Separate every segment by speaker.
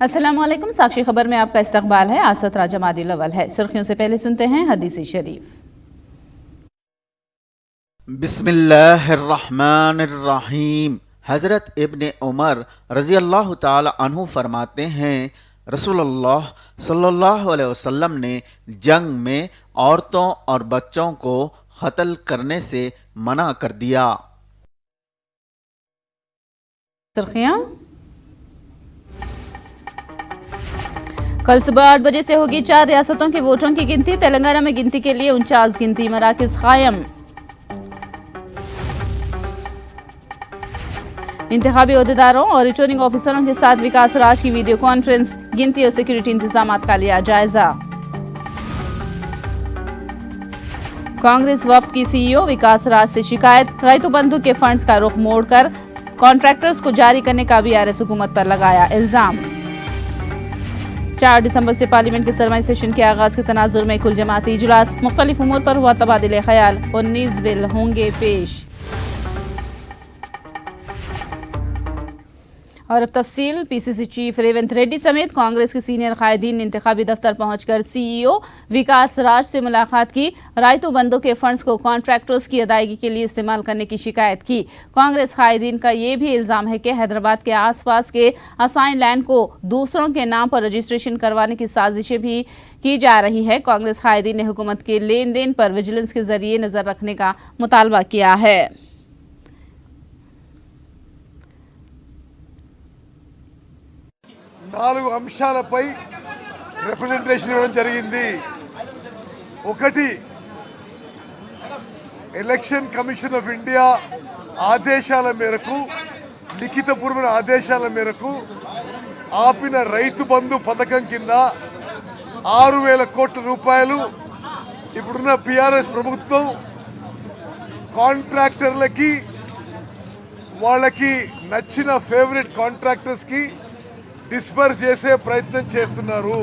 Speaker 1: अस्सलाम वालेकुम। साक्षी खबर में आपका इस्तकबाल है। आज सत्रह जमादिल अव्वल है। सुर्खियों से पहले सुनते हैं हदीस शरीफ।
Speaker 2: बिस्मिल्लाहिर्रहमानिर्रहीम। हज़रत इब्ने उमर रज़ी अल्लाह ताला अन्हु फरमाते हैं, रसूलुल्लाह सल्लल्लाहु अलैहि वसल्लम ने जंग में औरतों और बच्चों को कत्ल करने से मना कर दिया।
Speaker 1: सुर्खियां। कल सुबह 8 बजे से होगी 4 रियासतों के वोटों की गिनती। तेलंगाना में गिनती के लिए 49 गिनती मराकज़ कायम। इंतखाबी ओहदेदारों और रिटर्निंग ऑफिसरों के साथ विकास राज की वीडियो कॉन्फ्रेंस। गिनती और सिक्योरिटी इंतजाम का लिया जायजा। कांग्रेस वफ्द की सीईओ विकास राज से शिकायत। रैतु बंधु के फंड्स का रुख मोड़कर कॉन्ट्रैक्टर्स को जारी करने का बीआरएस हुकूमत पर लगाया इल्जाम। 4 दिसंबर से पार्लियामेंट के सरमाई सेशन के आगाज के तनाजुर में कुल जमाती इजलास। मुख्तलिफ उमूर पर हुआ तबादिले ख्याल। 19 बिल होंगे पेश। और अब तफसील। पीसीसी चीफ रेवंत रेड्डी समेत कांग्रेस के सीनियर कायदीन ने इंतखाबी दफ्तर पहुंचकर सीईओ विकास राज से मुलाकात की। रायतु बंदों के फंड्स को कॉन्ट्रैक्टर्स की अदायगी के लिए इस्तेमाल करने की शिकायत की। कांग्रेस कायदीन का ये भी इल्जाम है कि हैदराबाद के आसपास के असाइन लैंड को दूसरों के नाम पर रजिस्ट्रेशन करवाने की साजिशें भी की जा रही है। कांग्रेस कायदीन ने हुकूमत के लेन देन पर विजिलेंस के जरिए नजर रखने का मुतालबा किया है।
Speaker 3: 4 అంశాలపై రిప్రజెంటేషన్ ఇవ్వడం జరిగింది. ఒకటి, ఎలక్షన్ కమిషన్ ఆఫ్ ఇండియా ఆదేశాల మేరకు, లిఖితపూర్వక ఆదేశాల మేరకు ఆపిన రైతు బంధు పథకం కింద 6,000 కోట్ల రూపాయలు ఇప్పుడున్న పిఆర్ఎస్ ప్రభుత్వం కాంట్రాక్టర్లకి, వాళ్ళకి నచ్చిన ఫేవరెట్ కాంట్రాక్టర్స్కి డిస్బర్స్ చేసే ప్రయత్నం చేస్తున్నారు.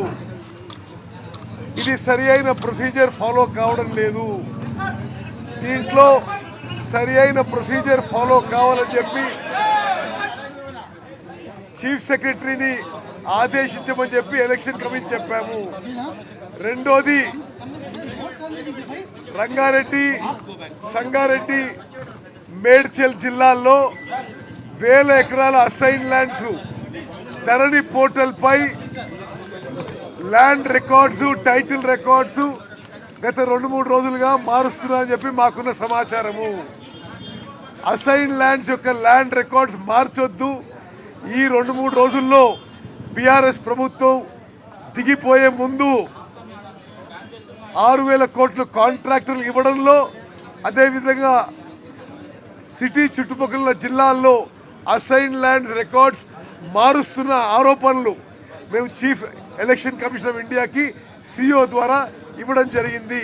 Speaker 3: ఇది సరి అయిన ప్రొసీజర్ ఫాలో కావడం లేదు. దీంట్లో సరి అయిన ప్రొసీజర్ ఫాలో కావాలని చెప్పి చీఫ్ సెక్రటరీని ఆదేశించమని చెప్పి ఎలక్షన్ కమిషన్ చెప్పాము. రెండోది, రంగారెడ్డి, సంగారెడ్డి, మేడ్చల్ జిల్లాల్లో 1000 ఎకరాల అసైన్ ల్యాండ్స్ ధరణి పోర్టల్ పై ల్యాండ్ రికార్డ్స్, టైటిల్ రికార్డ్స్ గత 2-3 రోజులుగా మారుస్తున్నారని చెప్పి మాకున్న సమాచారము. అసైన్ ల్యాండ్స్ యొక్క ల్యాండ్ రికార్డ్స్ మార్చొద్దు. ఈ 2-3 రోజుల్లో బీఆర్ఎస్ ప్రభుత్వం దిగిపోయే ముందు 6,000 కోట్లు కాంట్రాక్టర్లు ఇవ్వడంలో, అదేవిధంగా సిటీ చుట్టుపక్కల జిల్లాల్లో అసైన్ ల్యాండ్ రికార్డ్స్ మారుస్తున్న ఆరోపణలు మేము చీఫ్ ఎలక్షన్ కమిషన్ ఆఫ్ ఇండియాకి సిఇఓ ద్వారా ఇవ్వడం జరిగింది.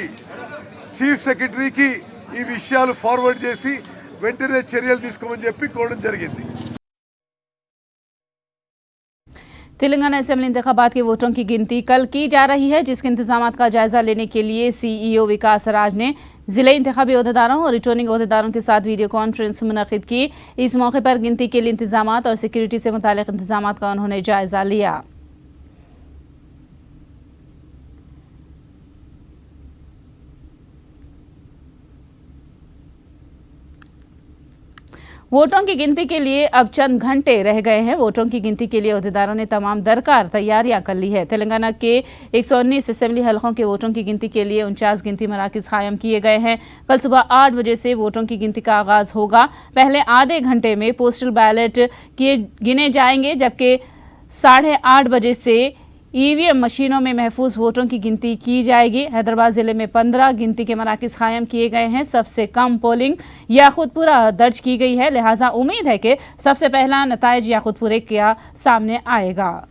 Speaker 3: చీఫ్ సెక్రటరీకి ఈ విషయాలు ఫార్వర్డ్ చేసి వెంటనే చర్యలు తీసుకోమని చెప్పి కోరడం జరిగింది.
Speaker 1: तेलंगाना असेंबली इंतखाबात के वोटों की गिनती कल की जा रही है, जिसके इंतजामात का जायजा लेने के लिए सीईओ विकास राज ने जिले इंतखाबी ओहदेदारों और रिटर्निंग ओहदेदारों के साथ वीडियो कॉन्फ्रेंस मुनक़िद की। इस मौके पर गिनती के लिए इंतजामात और सिक्योरिटी से मुताल्लिक़ इंतजामात का उन्होंने जायजा लिया। वोटों की गिनती के लिए अब चंद घंटे रह गए हैं। वोटों की गिनती के लिए ओहदेदारों ने तमाम दरकार तैयारियां कर ली है। तेलंगाना के 119 असेंबली हलकों के वोटों की गिनती के लिए 49 गिनती मराकज़ कायम किए गए हैं। कल सुबह 8 बजे से वोटों की गिनती का आगाज़ होगा। पहले आधे घंटे में पोस्टल बैलेट गिने जाएंगे, जबकि 8:30 बजे से ईवीएम मशीनों में महफूज वोटों की गिनती की जाएगी। हैदराबाद जिले में 15 गिनती के मराकज़ कायम किए गए हैं। सबसे कम पोलिंग याकुतपुरा दर्ज की गई है, लिहाजा उम्मीद है कि सबसे पहला नताइज याकुतपुरे का सामने आएगा।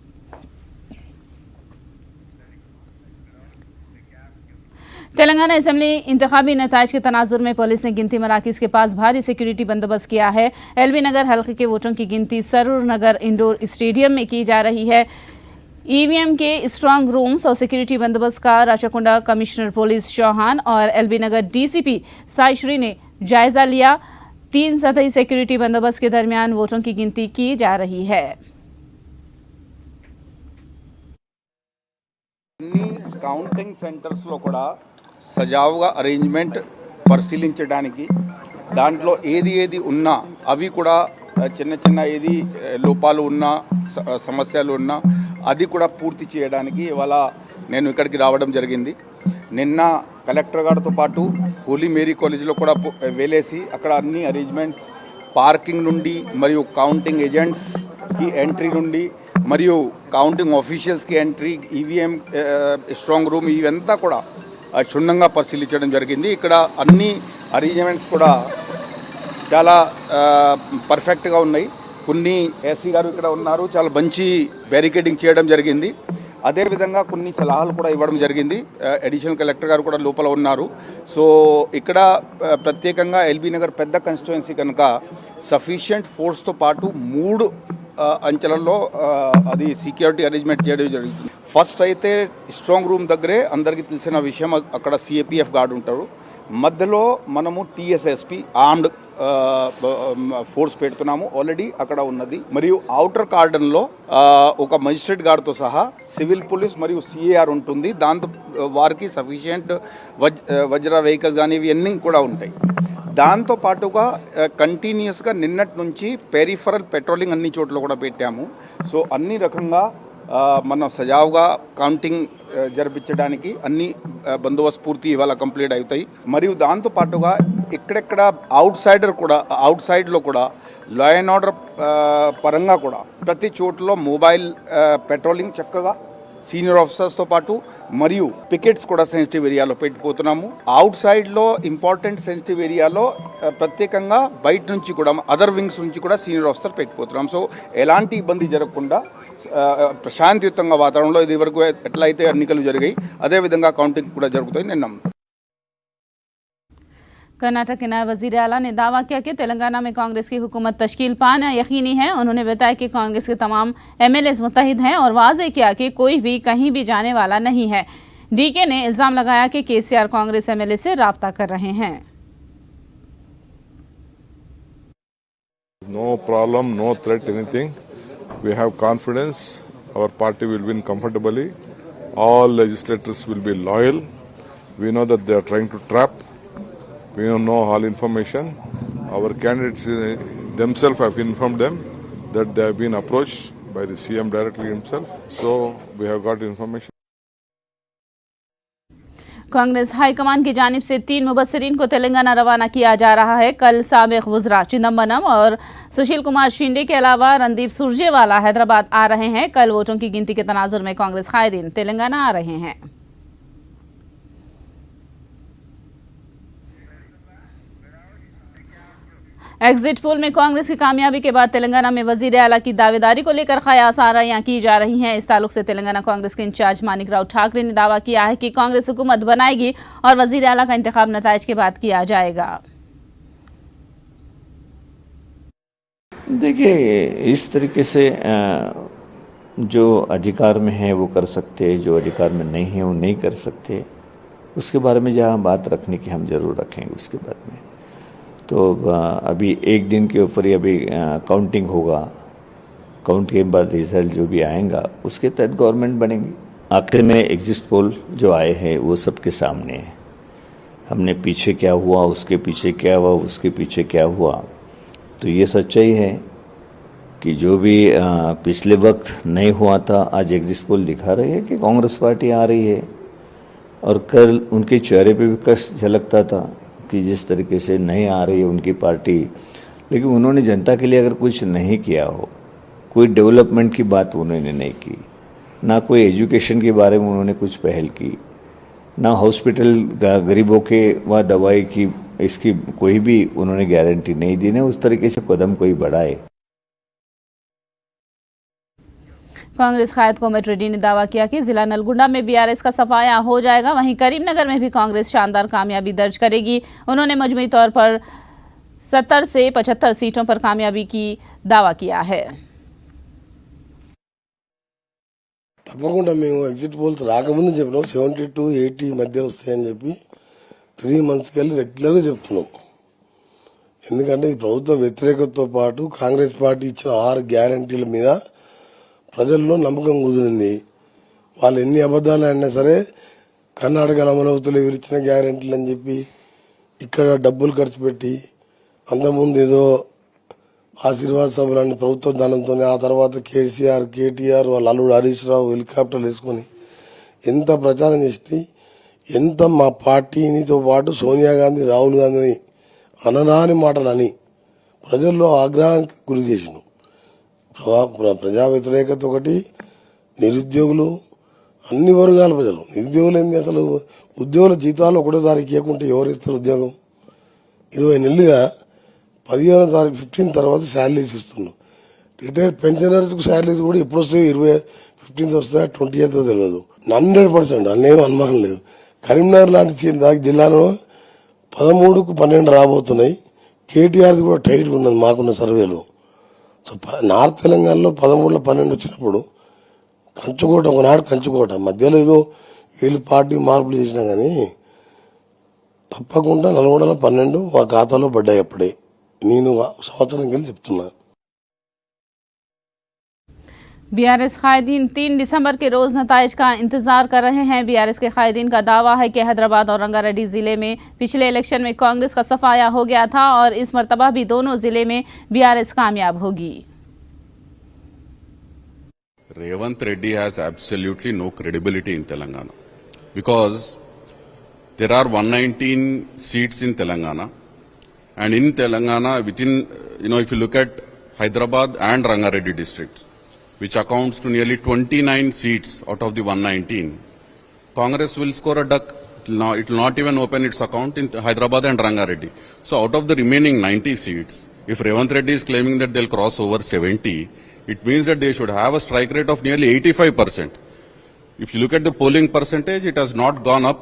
Speaker 1: तेलंगाना असेंबली इंतखाबी नताइज के तनाजुर में पुलिस ने गिनती मराकज़ के पास भारी सिक्योरिटी बंदोबस्त किया है। एलबी नगर हल्के के वोटों की गिनती सरूर नगर इंडोर स्टेडियम में की जा रही है। ईवीएम के स्ट्रांग रूम्स और सिक्योरिटी बंदोबस्त का राचकुंडा कमिश्नर पुलिस चौहान और एलबी नगर डीसीपी साईश्री ने जायजा लिया। 3 सतही सिक्योरिटी बंदोबस्त के दरमियान वोटों की गिनती की जा रही है।
Speaker 4: కౌంటింగ్ సెంటర్స్లో కూడా సజావుగా అరేంజ్మెంట్ పరిశీలించడానికి దాంట్లో ఏది ఉన్నా అవి కూడా చిన్న ఏది లోపాలు ఉన్నా సమస్యలు ఉన్నా అది కూడా పూర్తి చేయడానికి ఇవాళ నేను ఇక్కడికి రావడం జరిగింది. నిన్న కలెక్టర్ గారితో పాటు హోలీ మేరీ కాలేజీలో కూడా వెళ్ళేసి అక్కడ అన్ని అరేంజ్మెంట్స్ పార్కింగ్ నుండి మరియు కౌంటింగ్ ఏజెంట్స్కి ఎంట్రీ నుండి మరియు కౌంటింగ్ ఆఫీషియల్స్కి ఎంట్రీ, ఈవీఎం స్ట్రాంగ్ రూమ్ ఇవంతా కూడా క్షుణ్ణంగా పరిశీలించడం జరిగింది. ఇక్కడ అన్ని అరేంజ్మెంట్స్ కూడా చాలా పర్ఫెక్ట్గా ఉన్నాయి. కొన్ని ఏసీ గారు ఇక్కడ ఉన్నారు, చాలా మంచి బ్యారికేడింగ్ చేయడం జరిగింది. అదేవిధంగా కొన్ని సలహాలు కూడా ఇవ్వడం జరిగింది. అడిషనల్ కలెక్టర్ గారు కూడా లోపల ఉన్నారు. సో ఇక్కడ ప్రత్యేకంగా ఎల్బీ నగర్ పెద్ద కాన్స్టిట్యుయెన్సీ కనుక సఫిషియంట్ ఫోర్స్తో పాటు 3 అంచెలలో అది సెక్యూరిటీ అరేంజ్మెంట్ చేయడం జరుగుతుంది. ఫస్ట్ అయితే స్ట్రాంగ్ రూమ్ దగ్గరే అందరికీ తెలిసిన విషయం, అక్కడ సిఏపిఎఫ్ గార్డు ఉంటారు. మధ్యలో మనము టీఎస్ఎస్పి ఆర్మ్డ్ ఫోర్స్ పెడుతున్నాము, ఆల్రెడీ అక్కడ ఉన్నది. మరియు అవుటర్ కార్డన్లో ఒక మజిస్ట్రేట్ గార్డ్తో సహా సివిల్ పోలీస్ మరియు సిఏఆర్ ఉంటుంది. దాంతో వారికి సఫిషియంట్ వజ్ర వెహికల్స్ కానీ ఇవన్నీ కూడా ఉంటాయి. దాంతో పాటుగా కంటిన్యూస్గా నిన్నటి నుంచి పెరిఫరల్ పెట్రోలింగ్ అన్ని చోట్ల కూడా పెట్టాము. సో అన్ని రకంగా మనం సజావుగా కౌంటింగ్ జరిపించడానికి అన్ని బందోబస్తు పూర్తి ఇవాళ కంప్లీట్ అవుతాయి. మరియు దాంతో పాటుగా ఎక్కడెక్కడ అవుట్ సైడ్లో కూడా లా అండ్ ఆర్డర్ పరంగా కూడా ప్రతి చోట్ల మొబైల్ పెట్రోలింగ్ చక్కగా సీనియర్ ఆఫీసర్స్తో పాటు మరియు పికెట్స్ కూడా సెన్సిటివ్ ఏరియాలో పెట్టిపోతున్నాము. అవుట్ సైడ్లో ఇంపార్టెంట్ సెన్సిటివ్ ఏరియాలో ప్రత్యేకంగా బయట నుంచి కూడా అదర్ వింగ్స్ నుంచి కూడా సీనియర్ ఆఫీసర్ పెట్టిపోతున్నాం. సో ఎలాంటి ఇబ్బంది జరగకుండా ప్రశాంతియుతంగా వాతావరణంలో ఇది వరకు ఎట్లయితే ఎన్నికలు జరిగాయి అదేవిధంగా కౌంటింగ్ కూడా జరుగుతాయి నేను నమ్ముతాను.
Speaker 1: कर्नाटक के नायब वजीर आला ने दावा किया कि तेलंगाना में कांग्रेस की हुकूमत तश्कील पाना यकीनी है। उन्होंने बताया कि कांग्रेस के तमाम एमएलएज मुत्तहिद हैं और वाज़ेह किया कि कोई भी कहीं भी जाने वाला नहीं है। डीके ने इल्ज़ाम लगाया कि केसीआर कांग्रेस एमएलए से राब्ता कर रहे हैं।
Speaker 5: No problem, no threat, anything. We have confidence. Our party will win comfortably. All legislators will be loyal. We know that they are trying to trap. We don't know all information. Our candidates themselves have informed them that they have been approached by the CM directly himself. So we have got information.
Speaker 1: Congress high command की जानिब से 3 मुबस्सिरीन को तेलंगाना रवाना किया जा रहा है। कल साबिक वज़रा चिदम्बरम और सुशील कुमार शिंदे के अलावा रणदीप सुरजेवाला हैदराबाद आ रहे हैं। कल वोटों की गिनती के तनाजुर में कांग्रेस कायदीन तेलंगाना आ रहे हैं। एग्जिट पोल में कांग्रेस की कामयाबी के बाद तेलंगाना में वजीर आला की दावेदारी को लेकर कयास आराइयां की जा रही हैं। इस ताल्लुक से तेलंगाना कांग्रेस के इंचार्ज मानिक राव ठाकरे ने दावा किया है कि कांग्रेस हुकूमत बनाएगी और वजीर आला का इंतखाब नताइज के बाद किया जाएगा।
Speaker 6: देखिए, इस तरीके से जो अधिकार में है वो कर सकते, जो अधिकार में नहीं है वो नहीं कर सकते। उसके बारे में जहाँ बात रखने की हम जरूर रखेंगे उसके बारे में। तो अभी एक दिन के ऊपर ही अभी काउंटिंग होगा, काउंट के बाद रिजल्ट जो भी आएगा उसके तहत गवर्नमेंट बनेगी। आखिर में एग्जिट पोल जो आए हैं वो सबके सामने है। हमने पीछे क्या हुआ, उसके पीछे क्या हुआ, उसके पीछे क्या हुआ, तो ये सच्चाई है कि जो भी पिछले वक्त नहीं हुआ था आज एग्जिट पोल दिखा रही है कि कांग्रेस पार्टी आ रही है। और कल उनके चेहरे पे भी कष्ट झलकता था कि जिस तरीके से नहीं आ रही है उनकी पार्टी, लेकिन उन्होंने जनता के लिए अगर कुछ नहीं किया हो, कोई डेवलपमेंट की बात उन्होंने नहीं की, ना कोई एजुकेशन के बारे में उन्होंने कुछ पहल की, ना हॉस्पिटल गरीबों के व दवाई की इसकी कोई भी उन्होंने गारंटी नहीं दी, ना उस तरीके से कदम कोई बढ़ाए।
Speaker 1: कांग्रेस कायद कोमट रेड्डी ने दावा किया कि जिला नलगुंडा में बीआरएस का सफाया हो जाएगा। वहीं करीमनगर में भी कांग्रेस शानदार कामयाबी दर्ज करेगी। उन्होंने मजमूई तौर पर 70 से 75 सीटों पर कामयाबी की दावा किया है।
Speaker 7: తప్పకుండా మేము ఎగ్జిట్ పోల్స్ రాకముందు చెప్పినాం 70-80 మధ్య వస్తాయని చెప్పి 3 months కెళ్ళి రెగ్యులర్గా చెప్తున్నాం. ఎందుకంటే ఈ ప్రభుత్వ వ్యతిరేకతతో పాటు కాంగ్రెస్ పార్టీ ఇచ్చిన 6 గ్యారంటీల మీద ప్రజల్లో నమ్మకం కుదిరింది. వాళ్ళు ఎన్ని అబద్ధాలు ఆడినా సరే కర్ణాటకలో అమలవుతలే వీళ్ళు ఇచ్చిన గ్యారెంటీలు అని చెప్పి ఇక్కడ డబ్బులు ఖర్చు పెట్టి అంతకుముందు ఏదో ఆశీర్వాద సభలని ప్రభుత్వ ధనంతో, ఆ తర్వాత కేసీఆర్ కేటీఆర్ వాళ్ళ అల్లుడు హరీష్ రావు హెలికాప్టర్లు వేసుకొని ఎంత ప్రచారం చేస్తే, ఎంత మా పార్టీనితో పాటు సోనియా గాంధీ రాహుల్ గాంధీని అనరాని మాటలు అని ప్రజల్లో ఆగ్రహానికి గురి చేసిండు. ప్రజా వ్యతిరేకత ఒకటి, నిరుద్యోగులు, అన్ని వర్గాల ప్రజలు. నిరుద్యోగులు ఏంది, అసలు ఉద్యోగుల జీతాలు ఒకటో తారీఖు ఇవ్వకుంటే ఎవరు ఇస్తారు ఉద్యోగం? 20 నెలలుగా 15వ తారీఖు 15 తర్వాత శాలరీస్ ఇస్తున్నాం. రిటైర్డ్ పెన్షనర్స్కి శాలరీస్ కూడా ఎప్పుడు వస్తాయి, 15th వస్తాయా 20th తెలియదు. 100% అన్నేం అనుమానం లేదు. కరీంనగర్ లాంటి జిల్లాలో 13కు 12 రాబోతున్నాయి. కేటీఆర్ది కూడా టైట్గా ఉన్నది మాకున్న సర్వేలో. సో నార్త్ తెలంగాణలో 13లో 12 వచ్చినప్పుడు కంచుకోట, ఒకనాడు కంచుకోట, మధ్యలో ఏదో వీళ్ళు పార్టీ మార్పులు చేసినా కానీ తప్పకుండా నల్గొండలో 12 మా ఖాతాలో పడ్డాయి. అప్పుడే నేను సంవత్సరం కింద చెప్తున్నా.
Speaker 1: बीआरएस कायदीन 3 दिसंबर के रोज नताइज का इंतजार कर रहे हैं। बीआरएस के कायदीन का दावा है कि हैदराबाद और रंगारेड्डी जिले में पिछले इलेक्शन में कांग्रेस का सफाया हो गया था और इस मर्तबा भी दोनों जिले में बीआरएस कामयाब होगी।
Speaker 8: Revant Reddy has absolutely no credibility in Telangana because there are 119 seats in Telangana, and in Telangana within, if you look at Hyderabad and Rangareddy districts, which accounts to nearly 29 seats out of the 119, Congress will score a duck. It will not even open its account in Hyderabad and Rangareddy. So out of the remaining 90 seats, if Revant Reddy is claiming that they'll cross over 70, it means that they should have a strike rate of nearly 85%. If you look at the polling percentage, it has not gone up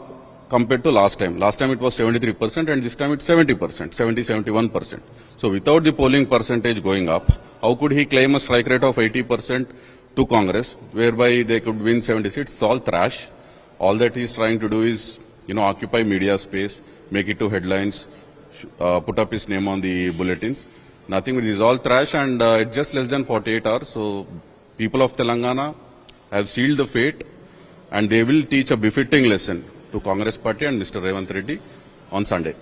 Speaker 8: compared to last time. Last time it was 73% and this time it's 70%, 71%. So without the polling percentage going up, how could he claim a strike rate of 80% to Congress, whereby they could win 70 seats? It's all trash. All that he's trying to do is, occupy media space, make it to headlines, put up his name on the bulletins. Nothing. It is all trash, and it's just less than 48 hours. So people of Telangana have sealed the fate, and they will teach a befitting lesson to Congress party and Mr. Revant Reddy on Sunday.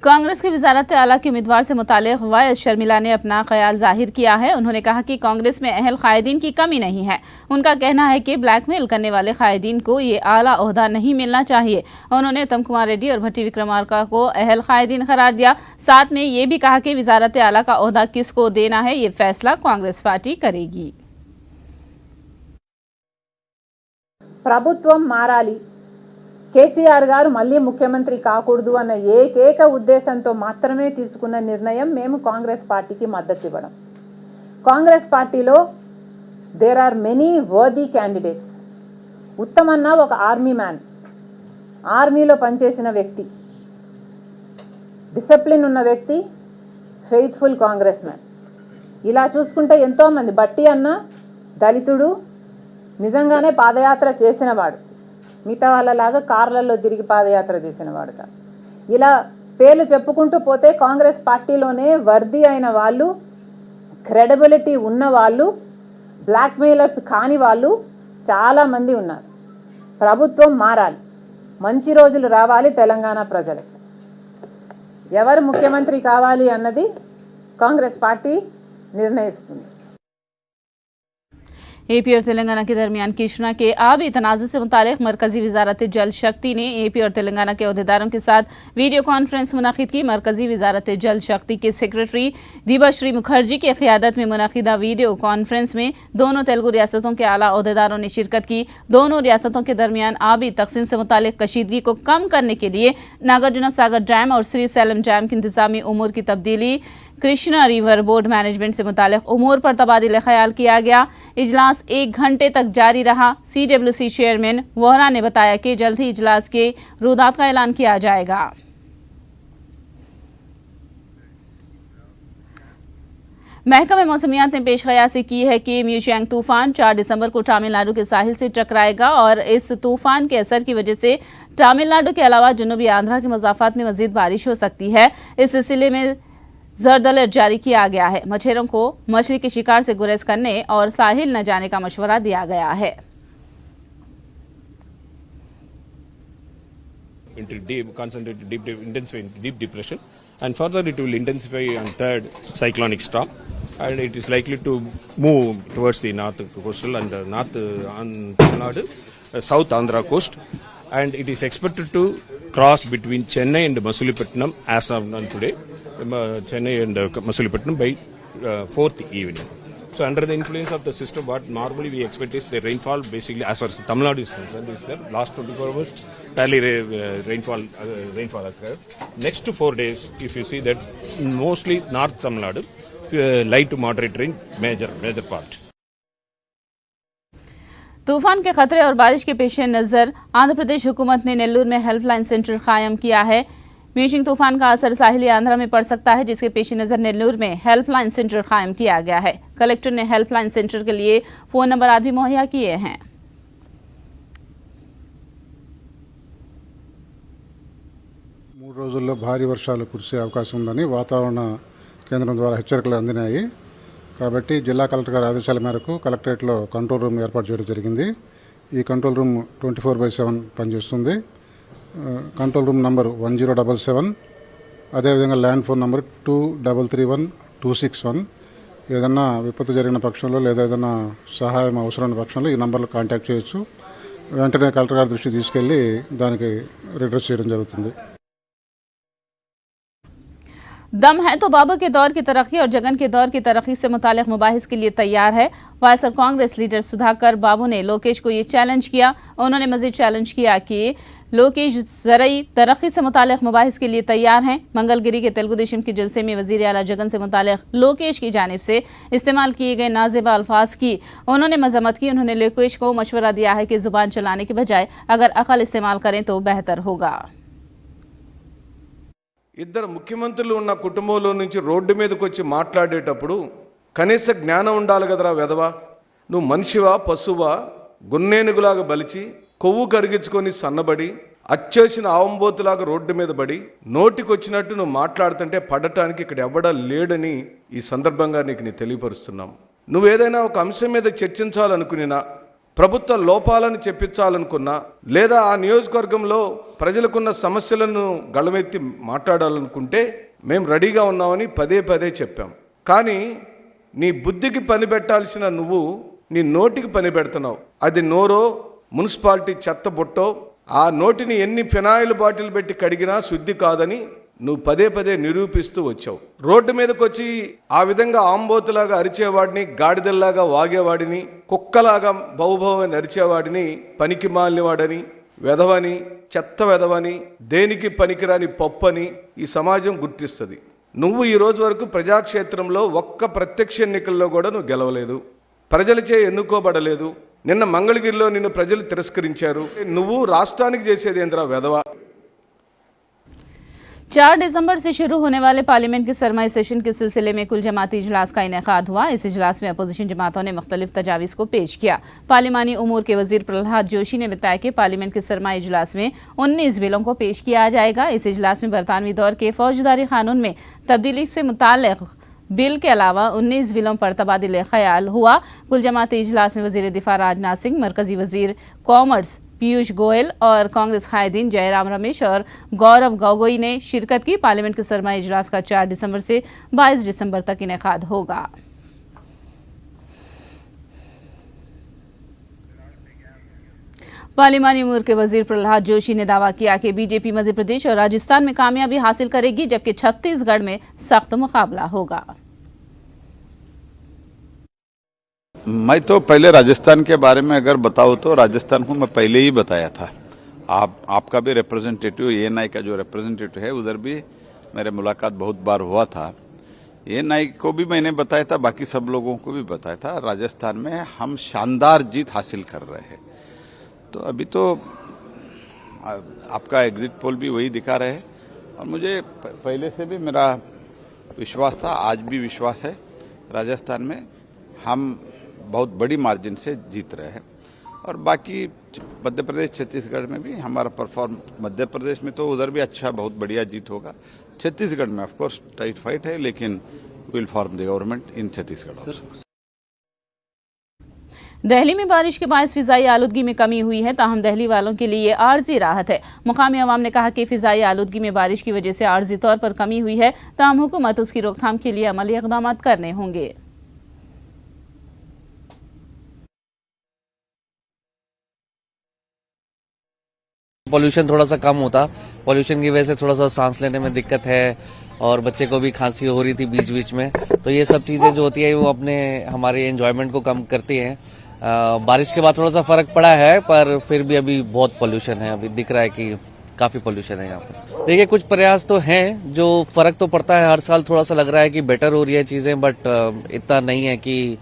Speaker 1: Congress की वजारत आला के उम्मीदवार से मुतालिक voice Sharmila ने अपना ख्याल जाहिर किया है। उन्होंने कहा कि कांग्रेस में अहल कायदीन की कमी नहीं है। उनका कहना है कि ब्लैकमेल करने वाले कायदीन को ये आला ओहदा नहीं मिलना चाहिए। उन्होंने उत्तम कुमार रेड्डी और भट्टी विक्रमार्का को अहल कायदीन करार दिया। साथ में ये भी कहा कि वजारत आला का ओहदा किसको देना है, ये फैसला कांग्रेस पार्टी करेगी।
Speaker 9: ప్రభుత్వం మారాలి, కేసీఆర్ గారు మళ్ళీ ముఖ్యమంత్రి కాకూడదు అన్న ఏకైక ఉద్దేశంతో మాత్రమే తీసుకున్న నిర్ణయం మేము కాంగ్రెస్ పార్టీకి మద్దతు ఇవ్వడం. కాంగ్రెస్ పార్టీలో there are many worthy candidates. ఉత్తమన్న ఒక ఆర్మీ మ్యాన్, ఆర్మీలో పనిచేసిన వ్యక్తి, డిసిప్లిన్ ఉన్న వ్యక్తి, ఫెయిత్ఫుల్ కాంగ్రెస్ మ్యాన్. ఇలా చూసుకుంటే ఎంతోమంది, బట్టి అన్న దళితుడు, నిజంగానే పాదయాత్ర చేసినవాడు, మిగతా వాళ్ళలాగా కార్లలో తిరిగి పాదయాత్ర చేసినవాడు కాదు. ఇలా పేర్లు చెప్పుకుంటూ పోతే కాంగ్రెస్ పార్టీలోనే వర్దీ అయిన వాళ్ళు, క్రెడిబిలిటీ ఉన్న వాళ్ళు, బ్లాక్మెయిలర్స్ కాని వాళ్ళు చాలామంది ఉన్నారు. ప్రభుత్వం మారాలి, మంచి రోజులు రావాలి తెలంగాణ ప్రజలకు. ఎవరు ముఖ్యమంత్రి కావాలి అన్నది కాంగ్రెస్ పార్టీ నిర్ణయిస్తుంది.
Speaker 1: एपी और तेलंगाना के दरमियान कृष्णा के आबी तनाज़े से मुतालिक मरकजी वजारत जल शक्ति ने एपी और तेलंगाना के अहदेदारों के साथ वीडियो कॉन्फ्रेंस मुनाकिद की। मरकजी वजारत जल शक्ति के सेक्रेटरी दिबाश्री मुखर्जी की क़ियादत में मुनाकिदा वीडियो कॉन्फ्रेंस में दोनों तेलुगु रियासतों के आला अहदेदारों ने शिरकत की। दोनों रियासतों के दरमियान आबी तकसीम से मुतालिक कशीदगी को कम करने के लिए नागार्जुना सागर डैम और श्री सैलम डैम की इंतजामी उमूर की तब्दीली, कृष्णा रिवर बोर्ड मैनेजमेंट से मुतालिक उमूर पर तबादिल ख्याल किया गया। इजलास 1 घंटे तक जारी रहा। CWC चेयरमैन वोहरा ने बताया कि जल्द ही इजलास के रुदात का ऐलान किया जाएगा। महकमे मौसमियात ने पेश कयासी की है कि म्यूशियांग तूफान 4 दिसंबर को तमिलनाडु के साहिल से टकराएगा और इस तूफान के असर की वजह से तमिलनाडु के अलावा जनूबी आंध्रा के मज़ाफ़ात में मज़ीद बारिश हो सकती है। इस सिलसिले में जर्द अलर्ट जारी किया गया है। मछुआरों को मछली के शिकार से गुरेज करने और साहिल न जाने का मशवरा दिया गया है।
Speaker 10: Concentrate intensify deep depression, and further it will intensify on third cyclonic storm, and it is likely to move towards the north coastal and north on Tamil Nadu, south Andhra coast, and it is expected to cross between Chennai and Masulipatnam as of today, Chennai and Masulipatnam by 4th evening. So under the influence of the system, what normally we expect is the rainfall basically as far as Tamil Nadu is concerned is the last 24 hours fairly rainfall occurred. Next 4 days, if you see that mostly North Tamil Nadu, light to moderate rain, major part.
Speaker 1: तूफान के खतरे और बारिश के पेश नज़र आंध्र प्रदेश हुकूमत ने नेल्लूर में हेल्पलाइन सेंटर कायम किया है। मीशिंग तूफान का असर साहिली आंध्रा में पड़ सकता है, जिसके पेश नज़र नेल्लूर में हेल्पलाइन सेंटर कायम किया गया है। कलेक्टर ने हेल्पलाइन सेंटर के लिए फोन नंबर आज भी मुहैया किए हैं।
Speaker 11: 3 రోజుల్లో భారీ వర్షాలు కురిసే అవకాశం ఉందని వాతావరణ కేంద్రం ద్వారా హెచ్చరికలు అందినాయి। కాబట్టి జిల్లా కలెక్టర్ గారి ఆదేశాల మేరకు కలెక్టరేట్లో కంట్రోల్ రూమ్ ఏర్పాటు చేయడం జరిగింది। ఈ కంట్రోల్ రూమ్ 24/7 పనిచేస్తుంది। కంట్రోల్ రూమ్ నంబర్ 1077, అదేవిధంగా ల్యాండ్ ఫోన్ నంబర్ 2331-261। ఏదన్నా విపత్తు జరిగిన పక్షంలో లేదా ఏదైనా సహాయం అవసరమైన పక్షంలో ఈ నంబర్లో కాంటాక్ట్ చేయొచ్చు। వెంటనే కలెక్టర్ గారి దృష్టికి తీసుకెళ్లి దానికి రిడ్రెస్ చేయడం జరుగుతుంది।
Speaker 1: दम है तो बाबर के दौर की तरक्की और जगन के दौर की तरक्की से मुतालिक मुबाहिस के लिए तैयार है। वायएसआर कांग्रेस लीडर सुधाकर बाबू ने लोकेश को ये चैलेंज किया। उन्होंने मजीद चैलेंज किया कि लोकेश ज़रई तरक्की से मुतालिक मुबाहिस के लिए तैयार हैं। मंगलगिरी के तेलुगु देशम के जलसे में वज़ीर आला जगन से मुतालिक लोकेश की जानिब से इस्तेमाल किए गए नाज़ेबा अल्फाज की उन्होंने मजम्मत की। उन्होंने लोकेश को मशवरा दिया है कि ज़ुबान चलाने के बजाय अगर अकल इस्तेमाल करें तो बेहतर होगा।
Speaker 12: ఇద్దరు ముఖ్యమంత్రులు ఉన్న కుటుంబంలో నుంచి రోడ్డు మీదకి వచ్చి మాట్లాడేటప్పుడు కనీస జ్ఞానం ఉండాలి కదరా వెధవా, నువ్వు మనిషివా పశువా, గున్నేనుగులాగా బలిచి కొవ్వు కరిగించుకొని సన్నబడి అచ్చేసిన ఆవంబోతులాగా రోడ్డు మీద పడి నోటికొచ్చినట్టు నువ్వు మాట్లాడుతుంటే పడటానికి ఇక్కడ ఎవ్వడా లేడని ఈ సందర్భంగా నీకు తెలియపరుస్తున్నాం। నువ్వేదైనా ఒక అంశం మీద చర్చించాలనుకున్నా, ప్రభుత్వ లోపాలను చెప్పించాలనుకున్నా, లేదా ఆ నియోజకవర్గంలో ప్రజలకున్న సమస్యలను గళమెత్తి మాట్లాడాలనుకుంటే మేము రెడీగా ఉన్నామని పదే చెప్పాం। కానీ నీ బుద్ధికి పని పెట్టాల్సిన నువ్వు నీ నోటికి పని పెడుతున్నావు। అది నోరో మున్సిపాలిటీ చెత్త బుట్టో, ఆ నోటిని ఎన్ని ఫినాయిల్ బాటిల్ పెట్టి కడిగినా శుద్ధి కాదని నువ్వు పదే నిరూపిస్తూ వచ్చావు। రోడ్డు మీదకి వచ్చి ఆ విధంగా ఆంబోతులాగా అరిచేవాడిని, గాడిదల్లాగా వాగేవాడిని, కుక్కలాగా బౌభవని అరిచేవాడిని పనికి మాలినవాడని, వెధవని, చెత్త వెధవని, దేనికి పనికిరాని పప్పని ఈ సమాజం గుర్తిస్తుంది। నువ్వు ఈ రోజు వరకు ప్రజాక్షేత్రంలో ఒక్క ప్రత్యక్ష ఎన్నికల్లో కూడా నువ్వు గెలవలేదు, ప్రజలచే ఎన్నుకోబడలేదు। నిన్న మంగళగిరిలో నిన్ను ప్రజలు తిరస్కరించారు। నువ్వు రాష్ట్రానికి చేసేది ఏంద్రా వెధవ।
Speaker 1: 4 दिसंबर से शुरू होने वाले पार्लियामेंट के सरमाई सेशन के सिलसिले में कुल जमाती इजलास का इनेकाद हुआ। इस इजलास में अपोजिशन जमातों ने मुख्तलिफ तजावीज़ को पेश किया। पार्लिमानी उमूर के वजीर प्रहलाद जोशी ने बताया कि पार्लियामेंट के सरमाई इजलास में 19 बिलों को पेश किया जाएगा। इस इजलास में बरतानवी दौर के फौजदारी कानून में तब्दीली से मुताल्लिक़ बिल के अलावा 19 बिलों पर तबादिले ख्याल हुआ। कुल जमाती इजलास में वजीर दिफा राजनाथ सिंह, मरकजी वजीर कॉमर्स पीयूष गोयल और कांग्रेस कायदीन जयराम रमेश और गौरव गोगोई ने शिरकत की। पार्लियामेंट के सरमाई इजलास का 4 दिसंबर से 22 दिसंबर तक इनेकाद होगा। पार्लिमानी उमूर के वजीर प्रहलाद जोशी ने दावा किया कि बीजेपी मध्य प्रदेश और राजस्थान में कामयाबी हासिल करेगी, जबकि छत्तीसगढ़ में सख्त मुकाबला होगा।
Speaker 4: मैं तो पहले राजस्थान के बारे में अगर बताऊं तो राजस्थान को मैं पहले ही बताया था। आपका भी रिप्रेजेंटेटिव, एएनआई का जो रिप्रेजेंटेटिव है उधर भी मेरे मुलाकात बहुत बार हुआ था। एएनआई को भी मैंने बताया था, बाकी सब लोगों को भी बताया था। राजस्थान में हम शानदार जीत हासिल कर रहे हैं। तो अभी तो आपका एग्जिट पोल भी वही दिखा रहे हैं और मुझे पहले से भी मेरा विश्वास था, आज भी विश्वास है। राजस्थान में हम बहुत बड़ी मार्जिन से जीत रहे हैं और बाकी मध्य प्रदेश छत्तीसगढ़ में भी हमारा परफॉर्म, मध्य प्रदेश में तो उधर भी अच्छा बहुत बढ़िया जीत होगा।
Speaker 8: छत्तीसगढ़ में ऑफ कोर्स टाइट फाइट है, लेकिन will form the government in Chhattisgarh also.
Speaker 1: Delhi में बारिश के बायस फिजाई आलूदगी में कमी हुई है, ताहम दिल्ली वालों के लिए आर्जी राहत है। मुकामी अवाम ने कहा कि फिजाई आलूदगी में बारिश की वजह से आर्जी तौर पर कमी हुई है, ताहम हुकूमत उसकी रोकथाम के लिए अमली इक़दाम करने होंगे।
Speaker 13: पॉल्यूशन थोड़ा सा कम होता, पॉल्यूशन की वजह से थोड़ा सा सांस लेने में दिक्कत है और बच्चे को भी खांसी हो रही थी बीच बीच में, तो ये सब चीजें जो होती है वो अपने हमारे एंजॉयमेंट को कम करती हैं। बारिश के बाद थोड़ा सा फर्क पड़ा है, पर फिर भी अभी बहुत पॉल्यूशन है, अभी दिख रहा है कि काफी पॉल्यूशन है यहाँ पे। देखिए कुछ प्रयास तो हैं, जो फर्क तो पड़ता है, हर साल थोड़ा सा लग रहा है कि बेटर हो रही है चीजें, बट इतना नहीं है कि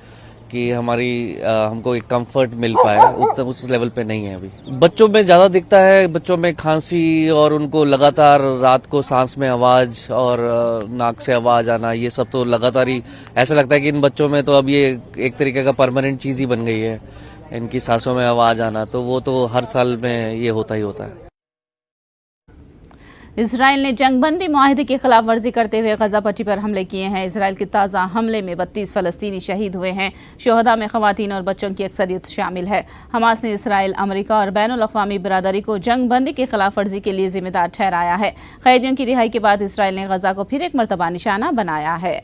Speaker 13: हमारी हमको एक कंफर्ट मिल पाए, उस लेवल पे नहीं है अभी। बच्चों में ज्यादा दिखता है, बच्चों में खांसी और उनको लगातार रात को सांस में आवाज और नाक से आवाज आना, ये सब तो लगातार ही ऐसा लगता है कि इन बच्चों में तो अब ये एक तरीके का परमानेंट चीज ही बन गई है, इनकी सांसों में आवाज आना, तो वो तो हर साल में ये होता ही होता है।
Speaker 1: इसराइल ने जंगबंदी मुआहदे की खिलाफ वर्जी करते हुए गजा पट्टी पर हमले किए हैं। इसराइल के ताज़ा हमले में 32 फलस्तीनी शहीद हुए हैं। शोहदा में खवातीन और बच्चों की अक्सरियत शामिल है। हमास ने इसराइल, अमेरिका और बैनुल अक़वामी बिरादरी को जंगबंदी की खिलाफ वर्जी के लिए जिम्मेदार ठहराया है। कैदियों की रिहाई के बाद इसराइल ने गजा को फिर एक मरतबा निशाना बनाया है।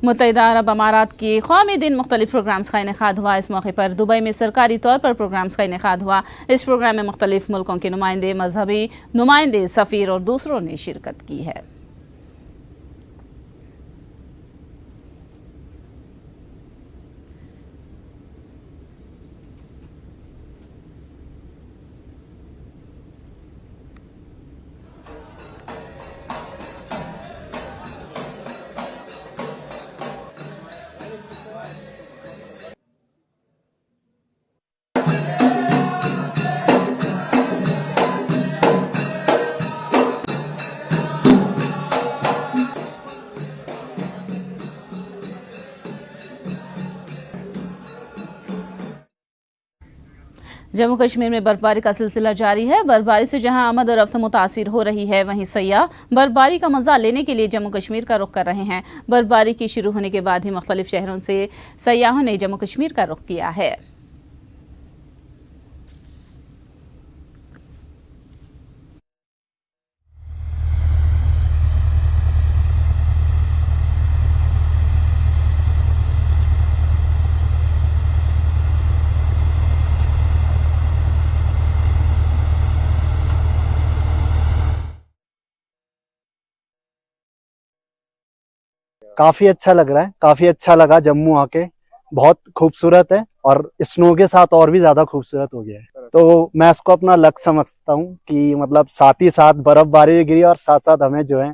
Speaker 1: मुत्तहिदा अरब अमारात के कौमी दिन मुख्तलिफ प्रोग्राम्स का इनेकाद हुआ। इस मौके पर दुबई में सरकारी तौर पर प्रोग्राम्स का इनेकाद हुआ। इस प्रोग्राम में मुख्तलिफ मुल्कों के नुमाइंदे, मजहबी नुमाइंदे, सफ़ीर और दूसरों ने शिरकत की है। जम्मू कश्मीर में बर्फबारी का सिलसिला जारी है। बर्फबारी से जहां आमद और रफ्त मुतासिर हो रही है, वहीं सयाह बर्फबारी का मजा लेने के लिए जम्मू कश्मीर का रुख कर रहे हैं। बर्फबारी की शुरू होने के बाद ही मुख्तलिफ शहरों से सयाहों ने जम्मू कश्मीर का रुख किया है।
Speaker 14: काफी अच्छा लग रहा है, काफी अच्छा लगा जम्मू आके, बहुत खूबसूरत है और स्नो के साथ और भी ज्यादा खूबसूरत हो गया है। तो मैं इसको अपना लक समझता हूँ कि मतलब साथ ही साथ बर्फबारी भी गिरी और साथ साथ हमें जो है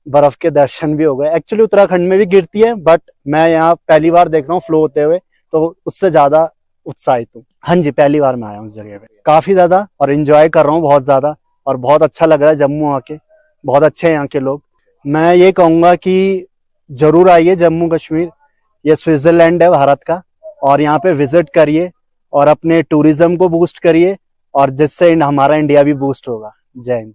Speaker 14: बर्फ के दर्शन भी हो गए। एक्चुअली उत्तराखंड में भी गिरती है, बट मैं यहाँ पहली बार देख रहा हूँ फ्लो होते हुए, तो उससे ज्यादा उत्साहित हूँ। हाँ जी, पहली बार मैं आया हूँ उस जगह पे, काफी ज्यादा, और एंजॉय कर रहा हूँ बहुत ज्यादा, और बहुत अच्छा लग रहा है जम्मू आके, बहुत अच्छे हैं यहाँ के लोग। मैं ये कहूँगा कि जरूर आइए जम्मू कश्मीर, ये स्विट्जरलैंड है भारत का, और यहाँ पे विजिट करिए और अपने टूरिज्म को बूस्ट करिए, और जिससे हमारा इंडिया भी बूस्ट होगा। जय हिंद।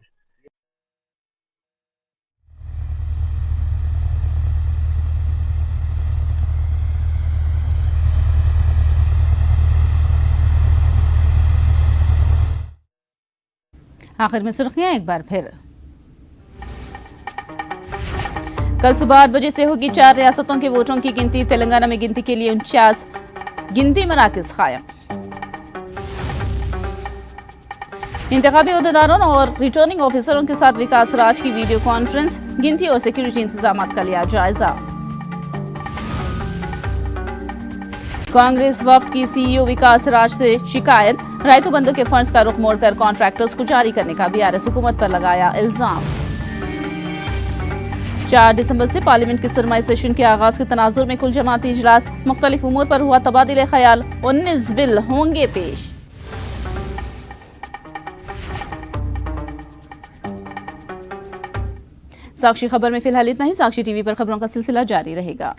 Speaker 1: आखिर में सुर्खियां एक बार फिर। कल सुबह 8 बजे से होगी 4 रियासतों के वोटों की गिनती। तेलंगाना में गिनती के लिए 49 गिनती मराकज़ कायम। इंतखाबी अहदेदारों और रिटर्निंग ऑफिसरों के साथ विकास राज की वीडियो कॉन्फ्रेंस, गिनती और सिक्योरिटी इंतजाम का लिया जायजा। कांग्रेस वफ्द की सीईओ विकास राज से शिकायत, रायतू बंधु के फंड्स का रुख मोड़कर कॉन्ट्रैक्टर्स को जारी करने का बीआरएस हुकूमत पर लगाया इल्जाम। 4 दिसंबर से पार्लियामेंट के सरमाई सेशन के आगाज के तनाजुर में कुल जमाती इजलास, मुख्तलिफ उमूर पर हुआ तबादिले ख्याल, 19 बिल होंगे पेश। साक्षी खबर में फिलहाल इतना ही। साक्षी टीवी पर खबरों का सिलसिला जारी रहेगा।